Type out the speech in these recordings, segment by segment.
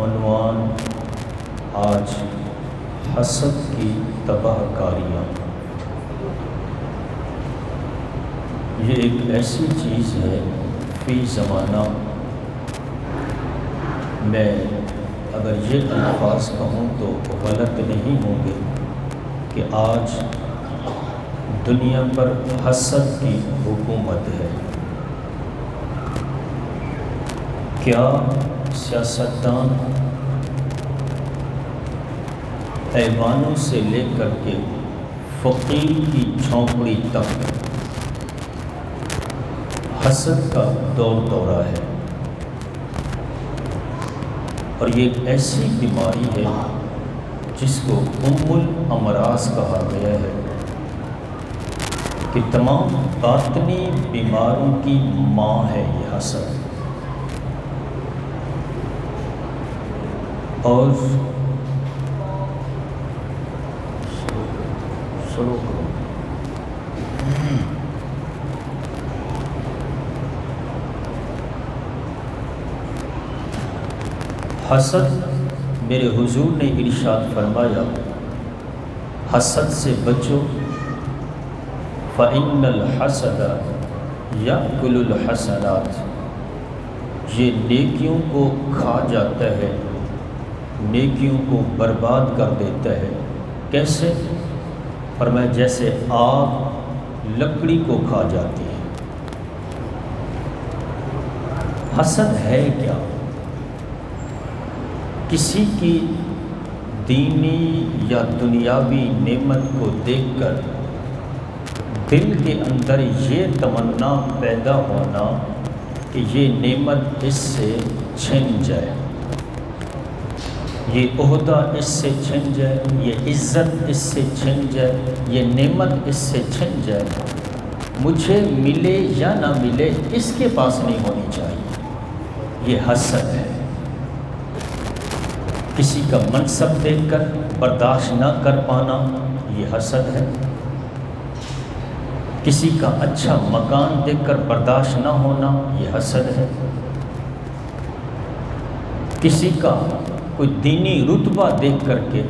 عنوان آج حسد کی تباہ کاریاں۔ یہ ایک ایسی چیز ہے فی زمانہ، میں اگر یہ الفاظ کہوں تو غلط نہیں ہوں گے کہ آج دنیا پر حسد کی حکومت ہے۔ کیا سیاستدان ایوانوں سے لے کر کے فقیر کی جھونپڑی تک حسد کا دور دورہ ہے، اور یہ ایک ایسی بیماری ہے جس کو الامراض کہا گیا ہے کہ تمام باطنی بیماروں کی ماں ہے یہ حسد۔ اور شروع کرو۔ حسد، میرے حضور نے ارشاد فرمایا، حسد سے بچو، فَإِنَّ الْحَسَدَ يَأْكُلُ الْحَسَنَاتِ، یہ نیکیوں کو کھا جاتا ہے، نیکیوں کو برباد کر دیتا ہے۔ کیسے؟ فرمایا جیسے آگ لکڑی کو کھا جاتی ہے۔ حسد ہے کیا؟ کسی کی دینی یا دنیاوی نعمت کو دیکھ کر دل کے اندر یہ تمنا پیدا ہونا کہ یہ نعمت اس سے چھن جائے، یہ عہدہ اس سے چھن جائے، یہ عزت اس سے چھن جائے، یہ نعمت اس سے چھن جائے، مجھے ملے یا نہ ملے اس کے پاس نہیں ہونی چاہیے۔ یہ حسد ہے۔ کسی کا منصب دیکھ کر برداشت نہ کر پانا، یہ حسد ہے۔ کسی کا اچھا مکان دیکھ کر برداشت نہ ہونا، یہ حسد ہے۔ کسی کا کوئی دینی رتبہ دیکھ کر کے،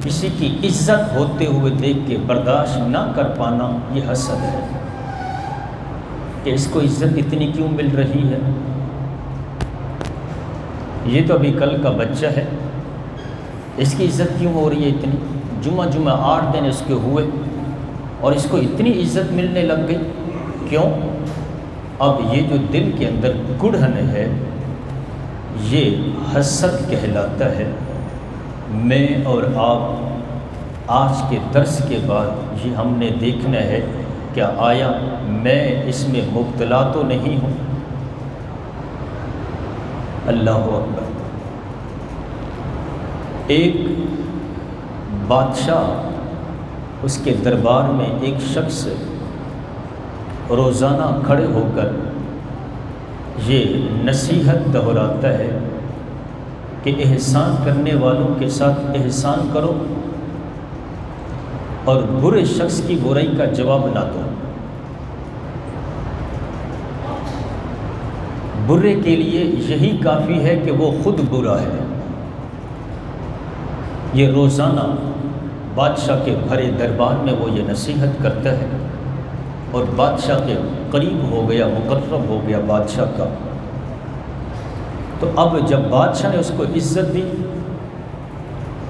کسی کی عزت ہوتے ہوئے دیکھ کے برداشت نہ کر پانا، یہ حسد ہے کہ اس کو عزت اتنی کیوں مل رہی ہے، یہ تو ابھی کل کا بچہ ہے، اس کی عزت کیوں ہو رہی ہے اتنی، جمعہ 8 دن اس کے ہوئے اور اس کو اتنی عزت ملنے لگ گئی، کیوں؟ اب یہ جو دل کے اندر گڑھن ہے، یہ حسد کہلاتا ہے۔ میں اور آپ آج کے درس کے بعد یہ ہم نے دیکھنا ہے کیا آیا میں اس میں مبتلا تو نہیں ہوں؟ اللہ اکبر۔ ایک بادشاہ، اس کے دربار میں ایک شخص روزانہ کھڑے ہو کر یہ نصیحت دہراتا ہے کہ احسان کرنے والوں کے ساتھ احسان کرو اور برے شخص کی برائی کا جواب نہ دو۔ برے کے لیے یہی کافی ہے کہ وہ خود برا ہے۔ یہ روزانہ بادشاہ کے بھرے دربار میں وہ یہ نصیحت کرتا ہے، اور بادشاہ کے قریب ہو گیا، مقرب ہو گیا بادشاہ کا۔ تو اب جب بادشاہ نے اس کو عزت دی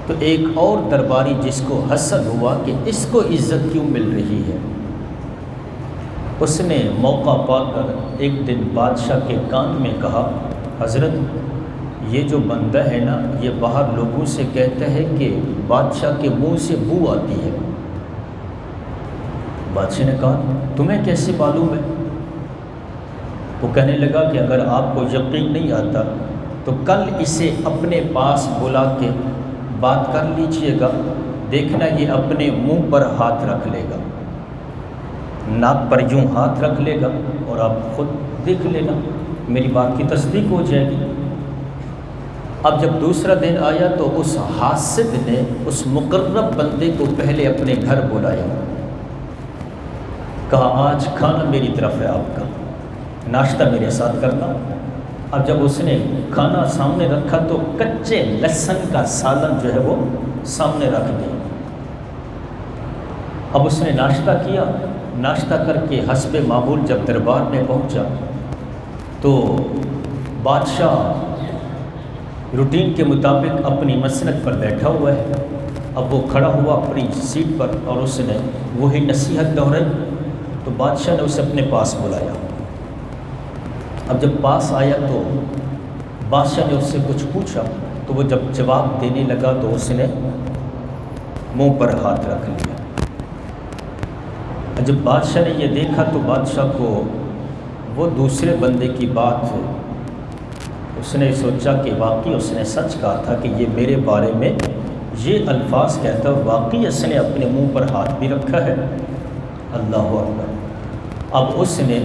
تو ایک اور درباری جس کو حسد ہوا کہ اس کو عزت کیوں مل رہی ہے، اس نے موقع پا کر ایک دن بادشاہ کے کان میں کہا، حضرت یہ جو بندہ ہے نا، یہ باہر لوگوں سے کہتا ہے کہ بادشاہ کے منہ سے بو آتی ہے۔ بادشاہ نے کہا تمہیں کیسے معلوم ہے؟ وہ کہنے لگا کہ اگر آپ کو یقین نہیں آتا تو کل اسے اپنے پاس بلا کے بات کر لیجئے گا، دیکھنا یہ اپنے منہ پر ہاتھ رکھ لے گا، ناک پر یوں ہاتھ رکھ لے گا، اور آپ خود دیکھ لینا، میری بات کی تصدیق ہو جائے گی۔ اب جب دوسرا دن آیا تو اس حاسد نے اس مقرب بندے کو پہلے اپنے گھر بلایا، کہا آج کھانا میری طرف ہے، آپ کا ناشتہ میرے ساتھ کرنا۔ اب جب اس نے کھانا سامنے رکھا تو کچے لہسن کا سالن جو ہے وہ سامنے رکھ دیا۔ اب اس نے ناشتہ کیا، ناشتہ کر کے حسب معمول جب دربار میں پہنچا تو بادشاہ روٹین کے مطابق اپنی مسند پر بیٹھا ہوا ہے۔ اب وہ کھڑا ہوا اپنی سیٹ پر اور اس نے وہی نصیحت دہرائی، تو بادشاہ نے اسے اپنے پاس بلایا۔ اب جب پاس آیا تو بادشاہ نے اس سے کچھ پوچھا، تو وہ جب جواب دینے لگا تو اس نے منہ پر ہاتھ رکھ لیا۔ جب بادشاہ نے یہ دیکھا تو بادشاہ کو وہ دوسرے بندے کی بات اس نے سوچا کہ واقعی اس نے سچ کہا تھا کہ یہ میرے بارے میں یہ الفاظ کہتا ہے، واقعی اس نے اپنے منہ پر ہاتھ بھی رکھا ہے۔ اللہ اکبر۔ اب اس نے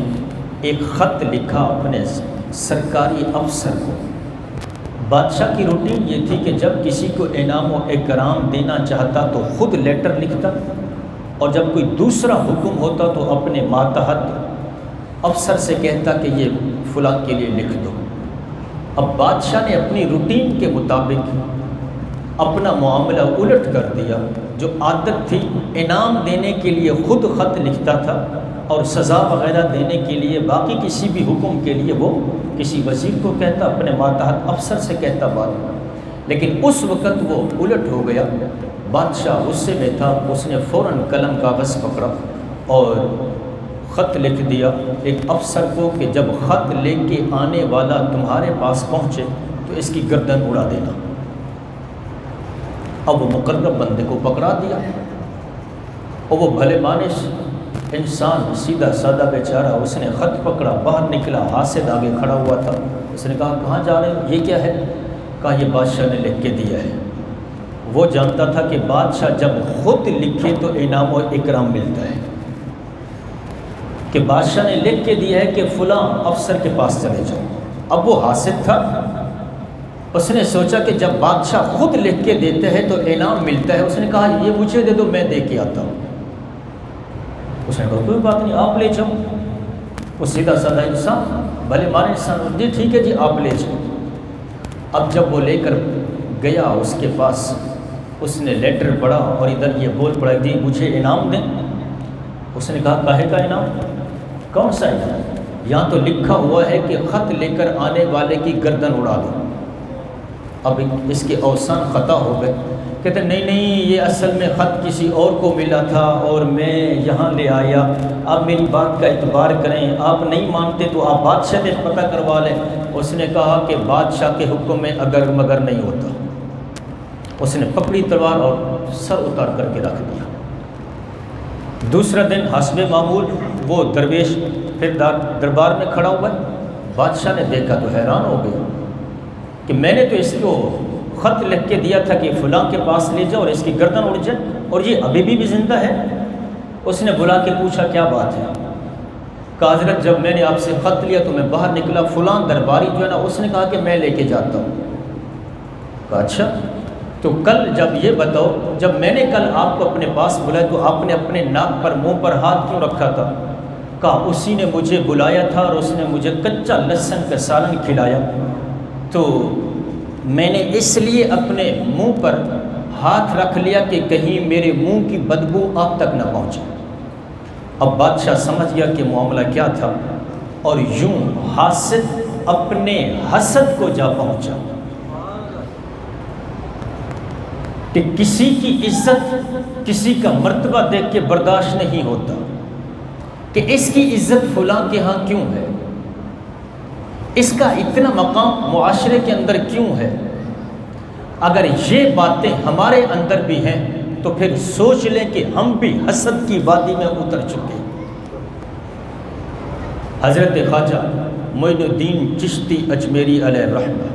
ایک خط لکھا اپنے سرکاری افسر کو۔ بادشاہ کی روٹین یہ تھی کہ جب کسی کو انعام و اکرام دینا چاہتا تو خود لیٹر لکھتا، اور جب کوئی دوسرا حکم ہوتا تو اپنے ماتحت افسر سے کہتا کہ یہ فلاں کے لیے لکھ دو۔ اب بادشاہ نے اپنی روٹین کے مطابق اپنا معاملہ الٹ کر دیا۔ جو عادت تھی انعام دینے کے لیے خود خط لکھتا تھا اور سزا وغیرہ دینے کے لیے باقی کسی بھی حکم کے لیے وہ کسی وزیر کو کہتا، اپنے ماتحت افسر سے کہتا بات، لیکن اس وقت وہ الٹ ہو گیا۔ بادشاہ غصے میں تھا، اس نے فوراً قلم کاغذ پکڑا اور خط لکھ دیا ایک افسر کو کہ جب خط لے کے آنے والا تمہارے پاس پہنچے تو اس کی گردن اڑا دینا۔ اب وہ مقرب بندے کو پکڑا دیا، اور وہ بھلے مانس انسان سیدھا سادہ بیچارہ، اس نے خط پکڑا، باہر نکلا، حاسد آگے کھڑا ہوا تھا۔ اس نے کہا کہاں جا رہے ہو، یہ کیا ہے؟ کہا یہ بادشاہ نے لکھ کے دیا ہے۔ وہ جانتا تھا کہ بادشاہ جب خود لکھے تو انعام و اکرام ملتا ہے، کہ بادشاہ نے لکھ کے دیا ہے کہ فلاں افسر کے پاس چلے جاؤ۔ اب وہ حاسد تھا، اس نے سوچا کہ جب بادشاہ خود لکھ کے دیتے ہیں تو انعام ملتا ہے۔ اس نے کہا یہ مجھے دے دو، میں دے کے آتا ہوں۔ اس نے کہا کوئی بات نہیں، آپ لے جاؤ۔ وہ سیدھا سادہ انسان، بھلے مانے انسان، جی ٹھیک ہے جی آپ لے جاؤ۔ اب جب وہ لے کر گیا اس کے پاس، اس نے لیٹر پڑھا اور ادھر یہ بول پڑا جی مجھے انعام دیں۔ اس نے کہا کاہے کا انعام؟ کون سا انعام؟ یہاں تو لکھا ہوا ہے کہ خط لے کر آنے والے کی گردن اڑا دو۔ اب اس کے اوسان خطا ہو گئے، کہتے نہیں نہیں یہ اصل میں خط کسی اور کو ملا تھا اور میں یہاں لے آیا، آپ میری بات کا اعتبار کریں، آپ نہیں مانتے تو آپ بادشاہ سے پتہ کروا لیں۔ اس نے کہا کہ بادشاہ کے حکم میں اگر مگر نہیں ہوتا۔ اس نے پکڑی تلوار اور سر اتار کر کے رکھ دیا۔ دوسرا دن حسب معمول وہ درویش پھر دربار میں کھڑا ہوا ہے۔ بادشاہ نے دیکھا تو حیران ہو گیا کہ میں نے تو اس کو خط لکھ کے دیا تھا کہ فلاں کے پاس لے جاؤ اور اس کی گردن اڑ جائے، اور یہ ابھی بھی زندہ ہے۔ اس نے بلا کے پوچھا کیا بات ہے؟ کہا حضرت جب میں نے آپ سے خط لیا تو میں باہر نکلا، فلاں درباری جو ہے نا اس نے کہا کہ میں لے کے جاتا ہوں۔ کہا اچھا تو کل جب یہ بتاؤ، جب میں نے کل آپ کو اپنے پاس بلایا تو آپ نے اپنے ناک پر منہ پر ہاتھ کیوں رکھا تھا؟ کہا اسی نے مجھے بلایا تھا اور اس نے مجھے کچا لہسن کا سالن کھلایا، تو میں نے اس لیے اپنے منہ پر ہاتھ رکھ لیا کہ کہیں میرے منہ کی بدبو آپ تک نہ پہنچے۔ اب بادشاہ سمجھ گیا کہ معاملہ کیا تھا، اور یوں حاسد اپنے حسد کو جا پہنچا کہ کسی کی عزت، کسی کا مرتبہ دیکھ کے برداشت نہیں ہوتا کہ اس کی عزت فلاں کے ہاں کیوں ہے، اس کا اتنا مقام معاشرے کے اندر کیوں ہے۔ اگر یہ باتیں ہمارے اندر بھی ہیں تو پھر سوچ لیں کہ ہم بھی حسد کی وادی میں اتر چکے۔ حضرت خواجہ معین الدین چشتی اجمیری علیہ الرحمہ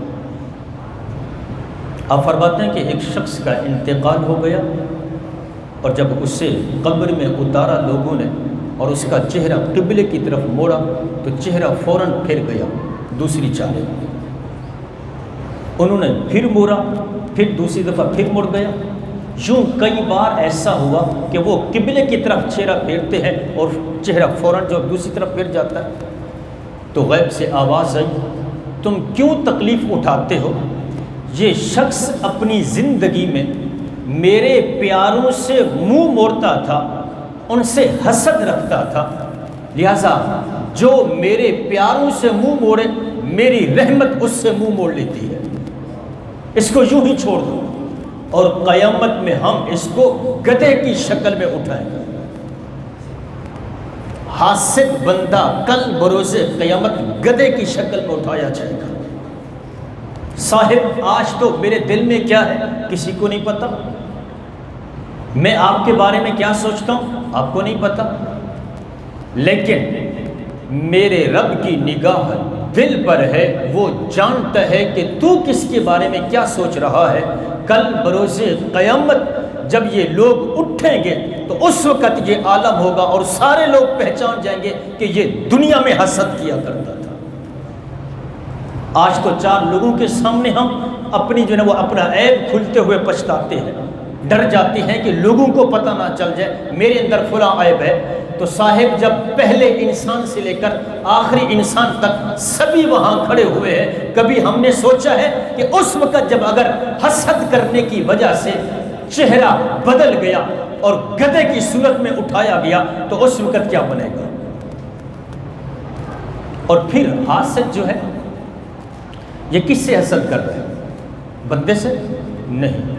آپ فرماتے ہیں کہ ایک شخص کا انتقال ہو گیا، اور جب اسے قبر میں اتارا لوگوں نے اور اس کا چہرہ قبلے کی طرف موڑا تو چہرہ فوراً پھر گیا دوسری جانب۔ انہوں نے پھر موڑا، پھر دوسری دفعہ پھر مڑ گیا۔ یوں کئی بار ایسا ہوا کہ وہ قبلے کی طرف چہرہ پھیرتے ہیں اور چہرہ فوراً جو دوسری طرف پھر جاتا ہے۔ تو غیب سے آواز آئی تم کیوں تکلیف اٹھاتے ہو؟ یہ شخص اپنی زندگی میں میرے پیاروں سے منہ موڑتا تھا، ان سے حسد رکھتا تھا، لہذا جو میرے پیاروں سے منہ موڑے میری رحمت اس سے منہ موڑ لیتی ہے، اس کو یوں ہی چھوڑ دو اور قیامت میں ہم اس کو گدھے کی شکل میں اٹھائیں گے۔ حاسد بندہ کل بروز قیامت گدھے کی شکل میں اٹھایا جائے گا۔ صاحب آج تو میرے دل میں کیا ہے کسی کو نہیں پتا، میں آپ کے بارے میں کیا سوچتا ہوں آپ کو نہیں پتا، لیکن میرے رب کی نگاہ دل پر ہے، وہ جانتا ہے کہ تو کس کے بارے میں کیا سوچ رہا ہے۔ کل بروز قیامت جب یہ لوگ اٹھیں گے تو اس وقت یہ عالم ہوگا اور سارے لوگ پہچان جائیں گے کہ یہ دنیا میں حسد کیا کرتا تھا۔ آج تو چار لوگوں کے سامنے ہم اپنی جو ہے وہ اپنا عیب کھلتے ہوئے پچھتاتے ہیں، ڈر جاتے ہیں کہ لوگوں کو پتہ نہ چل جائے میرے اندر فلاں عیب ہے۔ تو صاحب جب پہلے انسان سے لے کر آخری انسان تک سبھی وہاں کھڑے ہوئے ہیں، کبھی ہم نے سوچا ہے کہ اس وقت جب اگر حسد کرنے کی وجہ سے چہرہ بدل گیا اور گدھے کی صورت میں اٹھایا گیا تو اس وقت کیا بنے گا؟ اور پھر حاسد جو ہے یہ کس سے حسد کر رہے ہیں؟ بندے سے نہیں،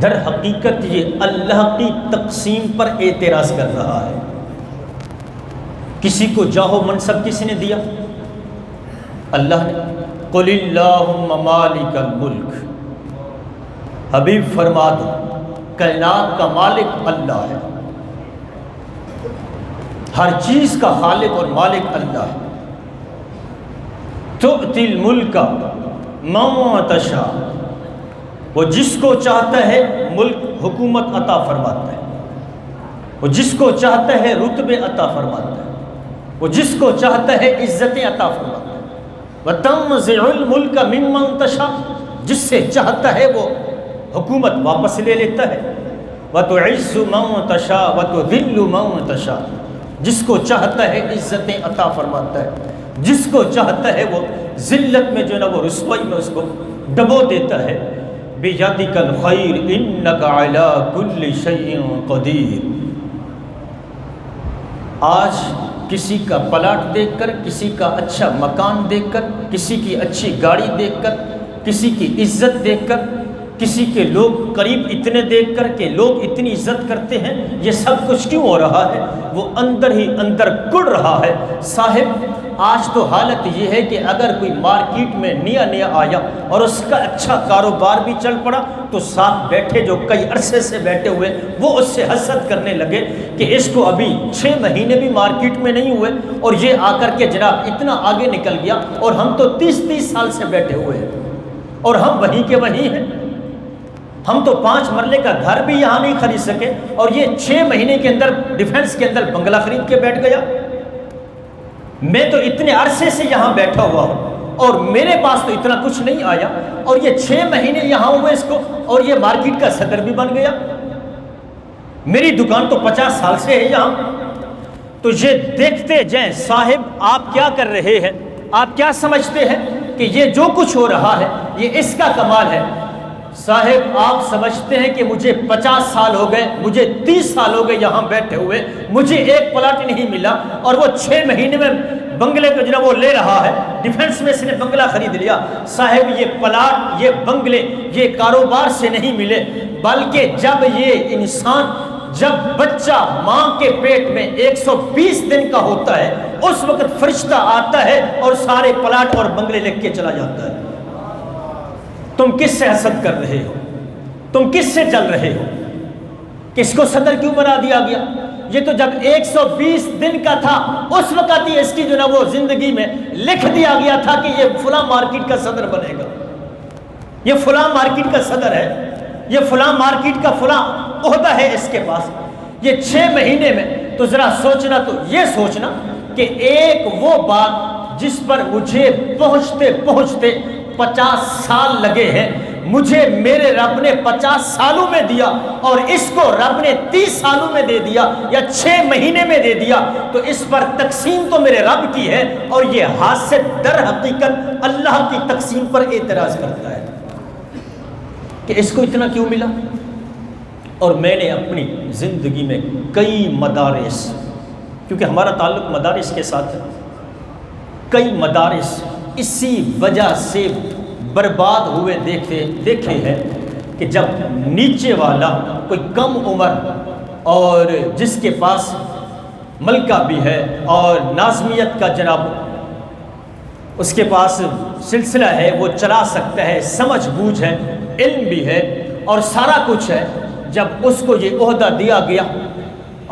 در حقیقت یہ اللہ کی تقسیم پر اعتراض کر رہا ہے۔ کسی کو جاہو منصب کس نے دیا؟ اللہ نے۔ قل اللہم مالک الملک، حبیب فرما دو کائنات کا مالک اللہ ہے، ہر چیز کا خالق اور مالک اللہ ہے۔ تؤتی الملک من تشاء، وہ جس کو چاہتا ہے ملک حکومت عطا فرماتا ہے، وہ جس کو چاہتا ہے رتبے عطا فرماتا ہے، وہ جس کو چاہتا ہے عزتیں عطا فرماتا ہے۔ وَتَنزِعُ الْمُلْكَ مِمَّن تَشَاءُ، جس سے چاہتا ہے وہ حکومت واپس لے لیتا ہے۔ وَتُعِزُّ مَن تَشَاءُ وَتُذِلُّ مَن تَشَاءُ، جس کو چاہتا ہے عزتیں عطا فرماتا ہے، جس کو چاہتا ہے وہ ذلت میں جو ہے نا وہ رسوائی میں اس کو ڈبو دیتا ہے۔ بِيَدِكَ الْخَيْرُ إِنَّكَ عَلَىٰ كُلِّ شَيْءٍ قَدِيرٌ۔ آج کسی کا پلاٹ دیکھ کر، کسی کا اچھا مکان دیکھ کر، کسی کی اچھی گاڑی دیکھ کر، کسی کی عزت دیکھ کر، کسی کے لوگ قریب اتنے دیکھ کر کہ لوگ اتنی عزت کرتے ہیں، یہ سب کچھ کیوں ہو رہا ہے؟ وہ اندر ہی اندر کڑ رہا ہے۔ صاحب آج تو حالت یہ ہے کہ اگر کوئی مارکیٹ میں نیا آیا اور اس کا اچھا کاروبار بھی چل پڑا تو ساتھ بیٹھے جو کئی عرصے سے بیٹھے ہوئے وہ اس سے حسد کرنے لگے کہ اس کو ابھی 6 مہینے بھی مارکیٹ میں نہیں ہوئے اور یہ آ کر کے جناب اتنا آگے نکل گیا، اور ہم تو 30 سال سے بیٹھے ہوئے ہیں اور ہم وہیں کے وہیں ہیں۔ ہم تو 5 مرلے کا گھر بھی یہاں نہیں خرید سکے اور یہ 6 مہینے کے اندر ڈیفنس کے اندر بنگلہ خرید کے بیٹھ گیا۔ میں تو اتنے عرصے سے یہاں بیٹھا ہوا ہوں اور میرے پاس تو اتنا کچھ نہیں آیا، اور یہ 6 مہینے یہاں ہوئے اس کو اور یہ مارکیٹ کا صدر بھی بن گیا۔ میری دکان تو 50 سال سے ہے یہاں۔ تو یہ دیکھتے جائیں صاحب آپ کیا کر رہے ہیں، آپ کیا سمجھتے ہیں کہ یہ جو کچھ ہو رہا ہے یہ اس کا کمال ہے؟ صاحب آپ سمجھتے ہیں کہ مجھے 50 سال ہو گئے، مجھے 30 سال ہو گئے یہاں بیٹھے ہوئے، مجھے ایک پلاٹ نہیں ملا، اور وہ 6 مہینے میں بنگلے کو جو وہ لے رہا ہے، ڈیفنس میں اس نے بنگلہ خرید لیا۔ صاحب یہ پلاٹ، یہ بنگلے، یہ کاروبار سے نہیں ملے، بلکہ جب یہ انسان، جب بچہ ماں کے پیٹ میں 120 دن کا ہوتا ہے اس وقت فرشتہ آتا ہے اور سارے پلاٹ اور بنگلے لے کے چلا جاتا ہے۔ تم کس سے حسد کر رہے ہو؟ تم کس سے جل رہے ہو؟ کس کو صدر کیوں بنا دیا گیا؟ یہ تو جب 120 دن کا تھا اس وقت ہی اس کی جو نا وہ زندگی میں لکھ دیا گیا تھا کہ یہ فلاں مارکیٹ کا صدر بنے گا، یہ فلاں مارکیٹ کا صدر ہے، یہ فلاں مارکیٹ کا فلاں عہدہ ہے اس کے پاس۔ یہ 6 مہینے میں تو ذرا سوچنا، تو یہ سوچنا کہ ایک وہ بات جس پر مجھے پہنچتے 50 سال لگے ہیں، مجھے میرے رب نے 50 سالوں میں دیا اور اس کو رب نے 30 سالوں میں دے دیا یا 6 مہینے میں دے دیا، تو اس پر تقسیم تو میرے رب کی ہے، اور یہ حاسد در حقیقت اللہ کی تقسیم پر اعتراض کرتا ہے کہ اس کو اتنا کیوں ملا۔ اور میں نے اپنی زندگی میں کئی مدارس، کیونکہ ہمارا تعلق مدارس کے ساتھ ہے، کئی مدارس اسی وجہ سے برباد ہوئے دیکھے ہیں کہ جب نیچے والا کوئی کم عمر اور جس کے پاس ملکہ بھی ہے اور ناظمیت کا جناب اس کے پاس سلسلہ ہے، وہ چلا سکتا ہے، سمجھ بوجھ ہے، علم بھی ہے اور سارا کچھ ہے، جب اس کو یہ عہدہ دیا گیا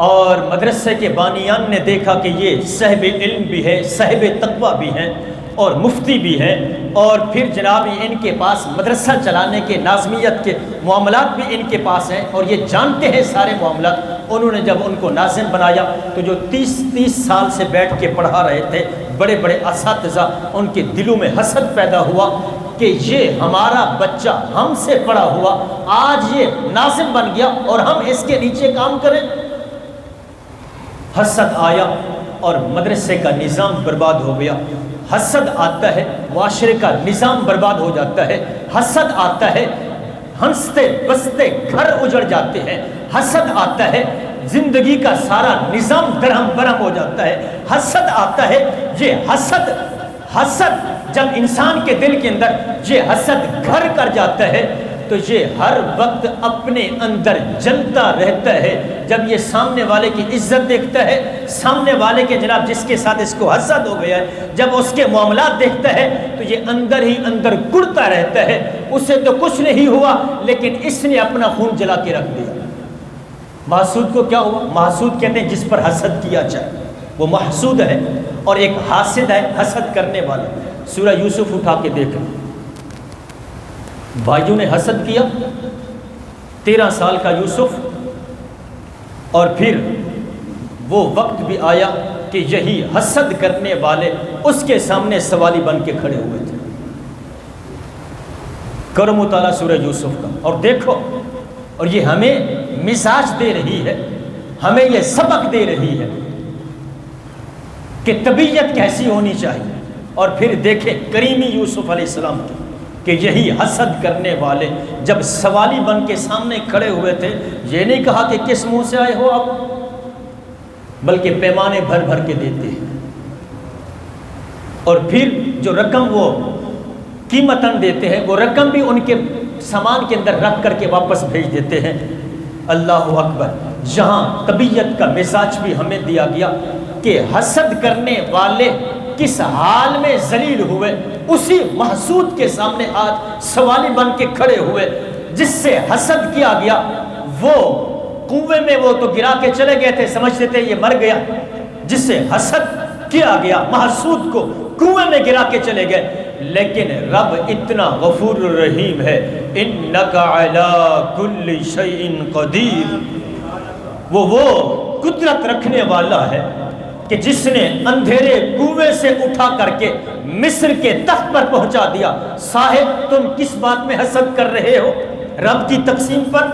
اور مدرسے کے بانیان نے دیکھا کہ یہ صاحب علم بھی ہے، صاحب تقویٰ بھی ہیں اور مفتی بھی ہیں، اور پھر جناب ان کے پاس مدرسہ چلانے کے ناظمیت کے معاملات بھی ان کے پاس ہیں اور یہ جانتے ہیں سارے معاملات، انہوں نے جب ان کو ناظم بنایا تو جو 30 سال سے بیٹھ کے پڑھا رہے تھے بڑے بڑے اساتذہ، ان کے دلوں میں حسد پیدا ہوا کہ یہ ہمارا بچہ ہم سے پڑھا ہوا آج یہ ناظم بن گیا اور ہم اس کے نیچے کام کریں۔ حسد آیا اور مدرسے کا نظام برباد ہو گیا۔ حسد آتا ہے معاشرے کا نظام برباد ہو جاتا ہے۔ حسد آتا ہے ہنستے بستے گھر اجڑ جاتے ہیں۔ حسد آتا ہے زندگی کا سارا نظام درہم برہم ہو جاتا ہے۔ حسد آتا ہے، یہ حسد جب انسان کے دل کے اندر یہ حسد گھر کر جاتا ہے تو یہ ہر وقت اپنے اندر جلتا رہتا ہے۔ جب یہ سامنے والے کی عزت دیکھتا ہے، سامنے والے کے جناب جس کے ساتھ اس کو حسد ہو گیا ہے، جب اس کے معاملات دیکھتا ہے تو یہ اندر ہی اندر کڑتا رہتا ہے۔ اسے تو کچھ نہیں ہوا لیکن اس نے اپنا خون جلا کے رکھ دیا۔ محسود کو کیا ہوا؟ محسود کہتے ہیں جس پر حسد کیا جائے وہ محسود ہے، اور ایک حاسد ہے حسد کرنے والا۔ سورہ یوسف اٹھا کے دیکھیں، بھائیوں نے حسد کیا، 13 سال کا یوسف، اور پھر وہ وقت بھی آیا کہ یہی حسد کرنے والے اس کے سامنے سوالی بن کے کھڑے ہوئے تھے۔ کرو مطالعہ سورہ یوسف کا اور دیکھو، اور یہ ہمیں مزاج دے رہی ہے، ہمیں یہ سبق دے رہی ہے کہ طبیعت کیسی ہونی چاہیے۔ اور پھر دیکھیں کریمی یوسف علیہ السلام کی کہ یہی حسد کرنے والے جب سوالی بن کے سامنے کھڑے ہوئے تھے، یہ نہیں کہا کہ کس منہ سے آئے ہو آپ، بلکہ پیمانے بھر بھر کے دیتے ہیں، اور پھر جو رقم وہ قیمتاً دیتے ہیں وہ رقم بھی ان کے سامان کے اندر رکھ کر کے واپس بھیج دیتے ہیں۔ اللہ اکبر! جہاں طبیعت کا مزاج بھی ہمیں دیا گیا کہ حسد کرنے والے کس حال میں ذلیل ہوئے، اسی محسود کے سامنے آج سوالی بن کے کھڑے ہوئے۔ جس سے حسد کیا گیا وہ کنویں میں وہ تو گرا کے چلے گئے تھے، سمجھتے تھے یہ مر گیا۔ جس سے حسد کیا گیا محسود کو کنویں میں گرا کے چلے گئے، لیکن رب اتنا غفور رحیم ہے، انک علی کل شیء قدیر، وہ قدرت رکھنے والا ہے کہ جس نے اندھیرے کنویں سے اٹھا کر کے مصر کے تخت پر پہنچا دیا۔ صاحب تم کس بات میں حسد کر رہے ہو؟ رب کی تقسیم پر؟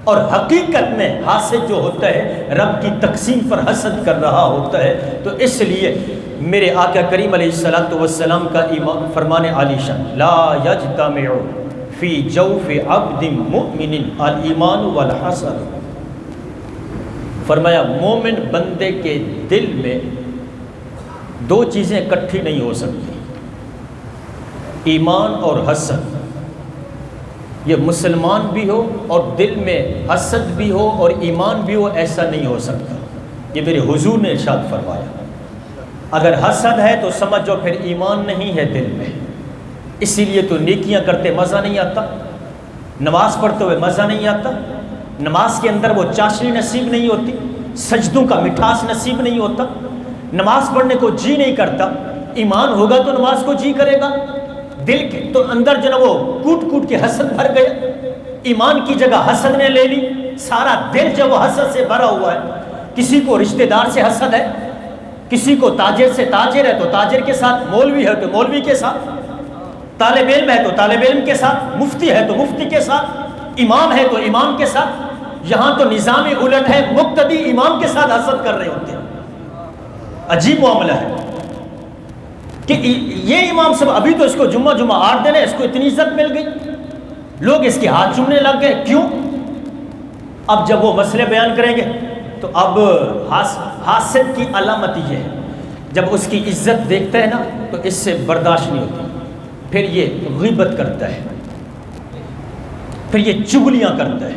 اور حقیقت میں حاسد جو ہوتا ہے رب کی تقسیم پر حسد کر رہا ہوتا ہے۔ تو اس لیے میرے آقا کریم علیہ السلام کا فرمان عالی شان، لا یجتمع فی جوف عبد مؤمن الایمان والحسد، فرمایا مومن بندے کے دل میں دو چیزیں اکٹھی نہیں ہو سکتی، ایمان اور حسد۔ یہ مسلمان بھی ہو اور دل میں حسد بھی ہو اور ایمان بھی ہو، ایسا نہیں ہو سکتا۔ یہ میرے حضور نے ارشاد فرمایا۔ اگر حسد ہے تو سمجھو پھر ایمان نہیں ہے دل میں۔ اسی لیے تو نیکیاں کرتے مزہ نہیں آتا، نماز پڑھتے ہوئے مزہ نہیں آتا، نماز کے اندر وہ چاشنی نصیب نہیں ہوتی، سجدوں کا مٹھاس نصیب نہیں ہوتا، نماز پڑھنے کو جی نہیں کرتا۔ ایمان ہوگا تو نماز کو جی کرے گا، دل کے تو اندر جو نا وہ کوٹ کوٹ کے حسد بھر گیا، ایمان کی جگہ حسد نے لے لی، سارا دل جو وہ حسد سے بھرا ہوا ہے۔ کسی کو رشتہ دار سے حسد ہے، کسی کو تاجر سے، تاجر ہے تو تاجر کے ساتھ، مولوی ہے تو مولوی کے ساتھ، طالب علم ہے تو طالب علم کے ساتھ، مفتی ہے تو مفتی کے ساتھ، امام ہے تو امام کے ساتھ. یہاں تو نظام الٹ ہے، مقتدی امام کے ساتھ حسد کر رہے ہوتے ہیں. عجیب معاملہ ہے کہ یہ امام صاحب ابھی تو اس کو جمعہ 8 دن ہے، اس کو اتنی عزت مل گئی، لوگ اس کے ہاتھ چومنے لگ گئے. کیوں؟ اب جب وہ مسئلے بیان کریں گے تو اب حاسد کی علامت یہ ہے، جب اس کی عزت دیکھتا ہے نا تو اس سے برداشت نہیں ہوتی، پھر یہ غیبت کرتا ہے، پھر یہ چغلیاں کرتا ہے.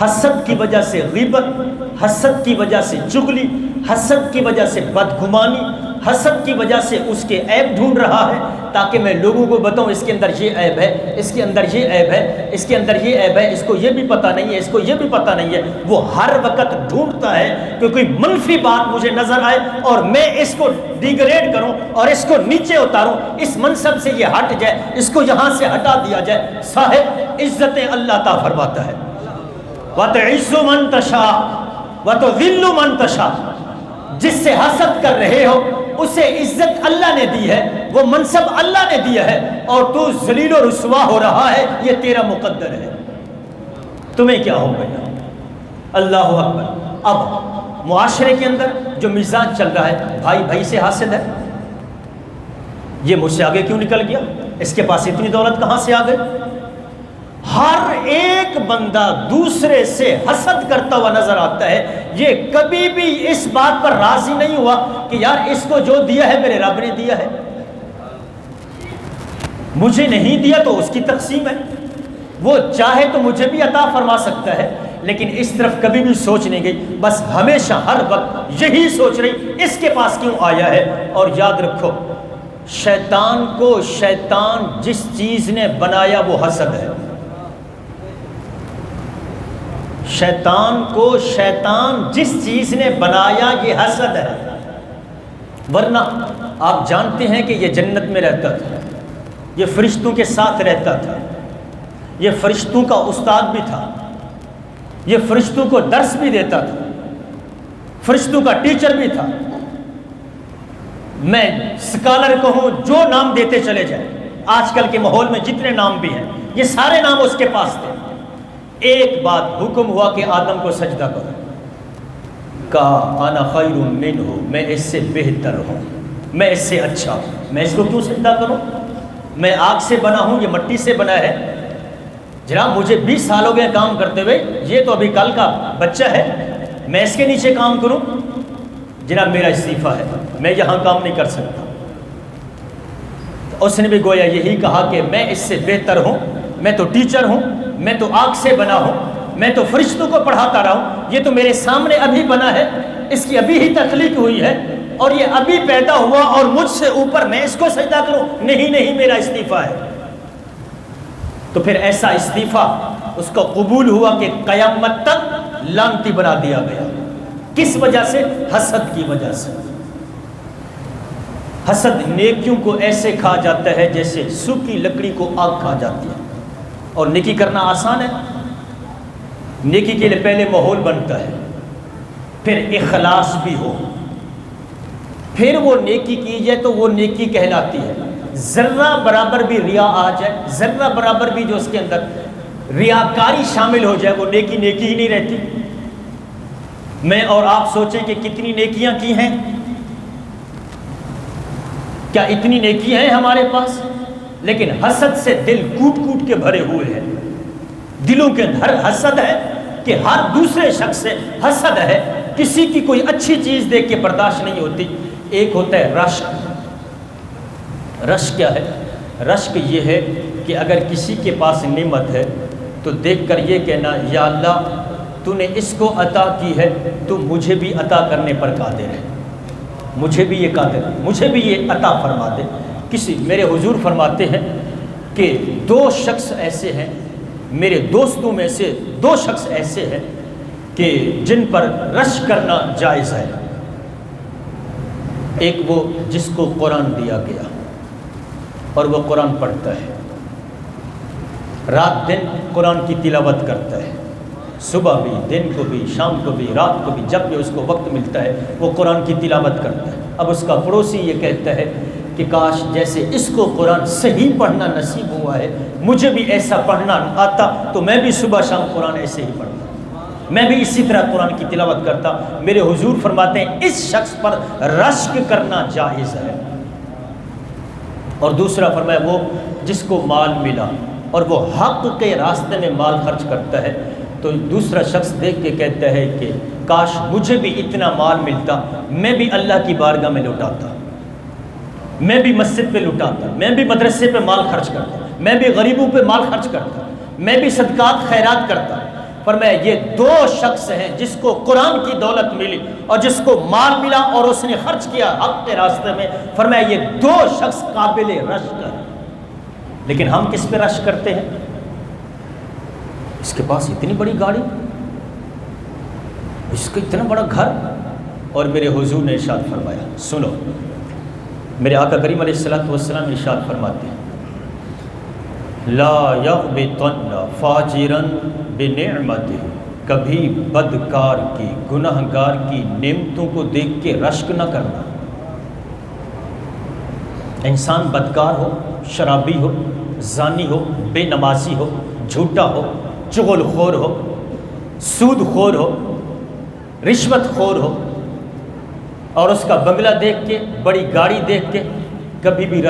حسد کی وجہ سے غیبت، حسد کی وجہ سے چغلی، حسد کی وجہ سے بدگمانی، حسد کی وجہ سے اس کے عیب ڈھونڈ رہا ہے تاکہ میں لوگوں کو بتاؤں اس کے اندر یہ عیب ہے، اس کے اندر یہ عیب ہے، اس کے اندر یہ عیب ہے، اس کو یہ بھی پتہ نہیں ہے، اس کو یہ بھی پتہ نہیں ہے. وہ ہر وقت ڈھونڈتا ہے کہ کوئی منفی بات مجھے نظر آئے اور میں اس کو ڈیگریڈ کروں اور اس کو نیچے اتاروں، اس منصب سے یہ ہٹ جائے، اس کو یہاں سے ہٹا دیا جائے. صاحب عزتیں اللہ عطا فرماتا ہے. وَتُعِزُّ مَن تَشَاءُ وَتُذِلُّ مَن تَشَاءُ. جس سے حسد کر رہے ہو اسے عزت اللہ نے دی ہے، وہ منصب اللہ نے دیا ہے، اور تو ذلیل و رسوا ہو رہا ہے، یہ تیرا مقدر ہے. تمہیں کیا ہو گیا؟ اللہ اکبر. اب معاشرے کے اندر جو مزاج چل رہا ہے، بھائی بھائی سے حاسد ہے، یہ مجھ سے آگے کیوں نکل گیا، اس کے پاس اتنی دولت کہاں سے آ گئی. ہر ایک بندہ دوسرے سے حسد کرتا ہوا نظر آتا ہے. یہ کبھی بھی اس بات پر راضی نہیں ہوا کہ یار اس کو جو دیا ہے میرے رب نے دیا ہے، مجھے نہیں دیا تو اس کی تقسیم ہے، وہ چاہے تو مجھے بھی عطا فرما سکتا ہے. لیکن اس طرف کبھی بھی سوچ نہیں گئی، بس ہمیشہ ہر وقت یہی سوچ رہی اس کے پاس کیوں آیا ہے. اور یاد رکھو، شیطان کو شیطان جس چیز نے بنایا وہ حسد ہے. شیطان کو شیطان جس چیز نے بنایا یہ حسد ہے. ورنہ آپ جانتے ہیں کہ یہ جنت میں رہتا تھا، یہ فرشتوں کے ساتھ رہتا تھا، یہ فرشتوں کا استاد بھی تھا، یہ فرشتوں کو درس بھی دیتا تھا، فرشتوں کا ٹیچر بھی تھا. میں سکالر کہوں جو نام دیتے چلے جائیں، آج کل کے ماحول میں جتنے نام بھی ہیں یہ سارے نام اس کے پاس تھے. ایک بات حکم ہوا کہ آدم کو سجدہ کرو، کہا انا خیر منہ، میں اس سے بہتر ہوں، میں اس سے اچھا ہوں، میں اس کو کیوں سجدہ کروں؟ میں آگ سے بنا ہوں، یہ مٹی سے بنا ہے. جناب مجھے 20 سال ہو گئے کام کرتے ہوئے، یہ تو ابھی کل کا بچہ ہے، میں اس کے نیچے کام کروں؟ جناب میرا استعفیٰ ہے، میں یہاں کام نہیں کر سکتا. اس نے بھی گویا یہی کہا کہ میں اس سے بہتر ہوں، میں تو ٹیچر ہوں، میں تو آگ سے بنا ہوں، میں تو فرشتوں کو پڑھاتا رہا ہوں، یہ تو میرے سامنے ابھی بنا ہے، اس کی ابھی ہی تخلیق ہوئی ہے اور یہ ابھی پیدا ہوا اور مجھ سے اوپر میں اس کو سجدہ کروں؟ نہیں نہیں، میرا استعفیٰ ہے. تو پھر ایسا استعفیٰ اس کو قبول ہوا کہ قیامت تک لعنتی بنا دیا گیا. کس وجہ سے؟ حسد کی وجہ سے. حسد نیکیوں کو ایسے کھا جاتا ہے جیسے سوکھی لکڑی کو آگ کھا جاتی ہے. اور نیکی کرنا آسان ہے؟ نیکی کے لیے پہلے ماحول بنتا ہے، پھر اخلاص بھی ہو، پھر وہ نیکی کی جائے تو وہ نیکی کہلاتی ہے. ذرہ برابر بھی ریا آ جائے، ذرہ برابر بھی جو اس کے اندر ریاکاری شامل ہو جائے، وہ نیکی نیکی ہی نہیں رہتی. میں اور آپ سوچیں کہ کتنی نیکیاں کی ہیں، کیا اتنی نیکی ہیں ہمارے پاس؟ لیکن حسد سے دل کوٹ کوٹ کے بھرے ہوئے ہیں. دلوں کے اندر حسد ہے کہ ہر دوسرے شخص سے حسد ہے، کسی کی کوئی اچھی چیز دیکھ کے برداشت نہیں ہوتی. ایک ہوتا ہے رشک. رشک کیا ہے؟ رشک یہ ہے کہ اگر کسی کے پاس نعمت ہے تو دیکھ کر یہ کہنا یا اللہ تو نے اس کو عطا کی ہے، تو مجھے بھی عطا کرنے پر قادر ہے، مجھے بھی یہ قادر ہے، مجھے بھی یہ عطا فرما دے. میرے حضور فرماتے ہیں کہ 2 شخص ایسے ہیں، میرے دوستوں میں سے 2 شخص ایسے ہیں کہ جن پر رشک کرنا جائز ہے. ایک وہ جس کو قرآن دیا گیا اور وہ قرآن پڑھتا ہے، رات دن قرآن کی تلاوت کرتا ہے، صبح بھی، دن کو بھی، شام کو بھی، رات کو بھی، جب بھی اس کو وقت ملتا ہے وہ قرآن کی تلاوت کرتا ہے. اب اس کا پڑوسی یہ کہتا ہے کہ کاش جیسے اس کو قرآن صحیح پڑھنا نصیب ہوا ہے، مجھے بھی ایسا پڑھنا آتا تو میں بھی صبح شام قرآن ایسے ہی پڑھتا، میں بھی اسی طرح قرآن کی تلاوت کرتا۔ میرے حضور فرماتے ہیں اس شخص پر رشک کرنا جائز ہے۔ اور دوسرا فرمایا وہ جس کو مال ملا اور وہ حق کے راستے میں مال خرچ کرتا ہے، تو دوسرا شخص دیکھ کے کہتا ہے کہ کاش مجھے بھی اتنا مال ملتا، میں بھی اللہ کی بارگاہ میں لوٹاتا، میں بھی مسجد پہ لوٹاتا، میں بھی مدرسے پہ مال خرچ کرتا، میں بھی غریبوں پہ مال خرچ کرتا، میں بھی صدقات خیرات کرتا۔ فرمایا یہ دو شخص ہیں جس کو قرآن کی دولت ملی اور جس کو مال ملا اور اس نے خرچ کیا حق کے راستے میں، فرمایا یہ دو شخص قابل رشک ہے۔ لیکن ہم کس پہ رشک کرتے ہیں؟ اس کے پاس اتنی بڑی گاڑی، اس کا اتنا بڑا گھر، اور میرے حضور نے ارشاد فرمایا، سنو میرے آقا کریم علیہ الصلوۃ والسلام ارشاد فرماتے ہیں، لا یغبطن فاجرا بنعمتہ، کبھی بدکار کی گناہ گار کی نعمتوں کو دیکھ کے رشک نہ کرنا۔ انسان بدکار ہو، شرابی ہو، زانی ہو، بے نمازی ہو، جھوٹا ہو، چغل خور ہو، سود خور ہو، رشوت خور ہو، اور اس کا بنگلہ دیکھ کے، بڑی گاڑی دیکھ کے کبھی بھی